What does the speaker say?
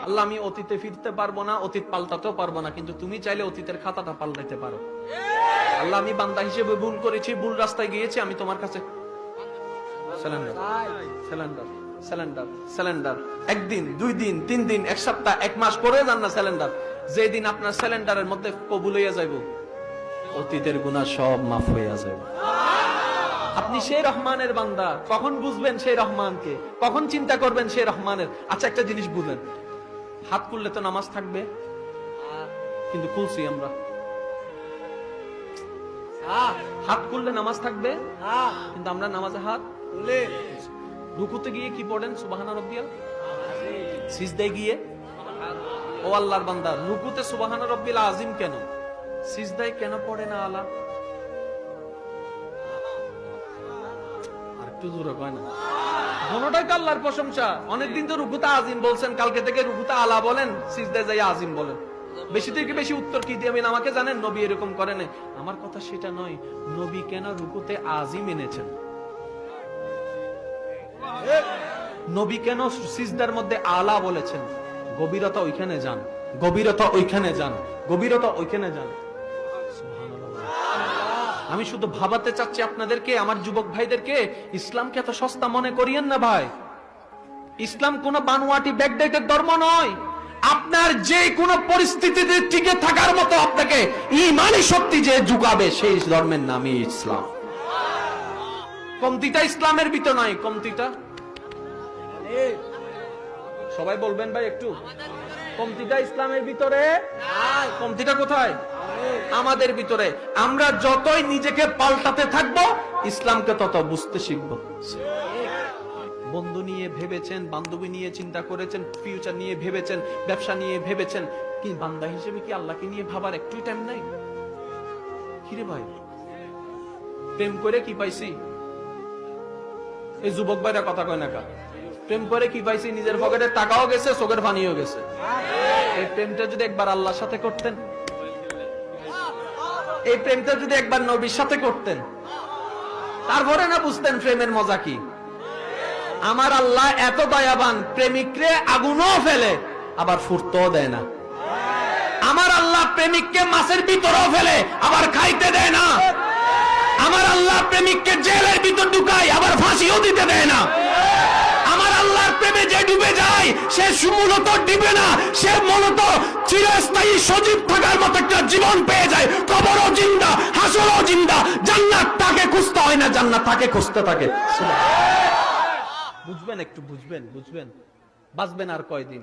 আল্লাহ আমি অতীতে ফিরতে পারবো না, অতীত পাল্টাতেও পারবো না, কিন্তু তুমি চাইলে অতীতের খাতাটা পাল্টাইতে পারো। আল্লাহ আমি বান্দা হিসেবে ভুল করেছি, ভুল রাস্তায় গিয়েছি, আমি তোমার কাছে স্যালেন্ডার স্যালেন্ডার স্যালেন্ডার স্যালেন্ডার। একদিন, 2 দিন, 3 দিন, 1 সপ্তাহ, 1 মাস পরে যান না স্যালেন্ডার। যেদিন আপনার স্যালেন্ডারের মধ্যে কবুল হইয়া যাইব, অতীতের গুনাহ সব মাফ হইয়া যাবে। আপনি সেই রহমানের বান্দা। কখন বুঝবেন সেই রহমানকে, কখন চিন্তা করবেন সেই রহমানের? আচ্ছা একটা জিনিস বুঝেন, হাত খুললে তো নামাজ থাকবে, কিন্তু খুলছি আমরা। হাত খুললে নামাজ থাকবে, কিন্তু আমরা নামাজে হাত খুলে রুকুতে গিয়ে কি পড়েন? সুবহান রাব্বিয়াল। সিজদায় গিয়ে, ও আল্লাহর বান্দা, রুকুতে সুবহান রাব্বিল আযীম কেন, সিজদায় কেন পড়ে না আলা? আর একটু জোরে কয় না। দুটোটাই তো আল্লাহর প্রশংসা। অনেকদিন তো রুকুতে আযীম বলছেন, কালকে থেকে রুকুতে আলা বলেন, সিজদায় যাই আযীম বলেন। বেশি থেকে বেশি উত্তর কি দিবেন আমাকে জানেন? নবী এরকম করেন। আমার কথা সেটা নয়, নবী কেন রুকুতে আযীম এনেছেন? নবী কেন সিজদার মধ্যে আলা বলেছেন? গভীরতা ওইখানে যান, গভীরতা ওইখানে যান, গভীরতা ওইখানে যান। আমি শুধু ভাবাতে চাচ্ছি আপনাদেরকে, আমার যুবক ভাইদেরকে, ইসলামকে এত সস্তা মনে করিয়েন না ভাই। ইসলাম কোন বানোয়াটি ব্যাকডেটেড ধর্ম নয়। আপনার যে কোনো পরিস্থিতিতে টিকে থাকার মতো আপনাকে ঈমানি শক্তি যে যুগাবে, সেই ধর্মের নামই ইসলাম। কমতিটা ইসলামের ভিতর নয়, কমতিটা সবাই বলবেন ভাই একটু, কমতিটা ইসলামের ভিতরে, কমতিটা কোথায়? আমাদের ভিতরে। আমরা যতই নিজেকে পাল্টাতে থাকবো, ইসলামকে তত বুঝতে শিখবো। বন্ধু নিয়ে ভেবেছেন, বান্ধবী নিয়ে চিন্তা করেছেন, ফিউচার নিয়ে ভেবেছেন, ব্যবসা নিয়ে ভেবেছেন, কি বান্দা হিসেবে কি আল্লাহকে নিয়ে ভাবার একটুই টাইম নাই? কিরে ভাই, প্রেম করে কি পাইছি? এই যুবক ভাইরা কথা কয় না কা? প্রেম করে কি পাইছি? নিজের পকেটে টাকাও গেছে, চোখের পানিও গেছে। এই প্রেমটা যদি একবার আল্লাহর সাথে করতেন, এই প্রেমটা যদি একবার নবীর সাথে করতেন, তারপরে না বুঝতেন প্রেমের মজা কি। আমার আল্লাহ এত দয়াবান, প্রেমিকরে আগুনও ফেলে আবার ফুটতেও দেয় না। আমার আল্লাহ প্রেমিককে মাছের ভিতরেও ফেলে আবার খাইতে দেয় না। আমার আল্লাহ প্রেমিককে জেলের ভিতর ঢুকায় আবার ফাঁসিও দিতে দেয় না। আমার আল্লাহর প্রেমে যে ডুবে যায়, সে মূলত ডুবে না, সে মূলত চিরস্থায়ী সজীব থাকার মতো একটা জীবন পেয়ে যায়। কবরও জিন্দা, হাসরও জিন্দা। জান্নাত তাকে খুঁজতে হয় না, জান্নাত তাকে খুঁজতে থাকে। বুঝবেন, একটু বুঝবেন, বুঝবেন, বাঁচবেন আর কয়দিন।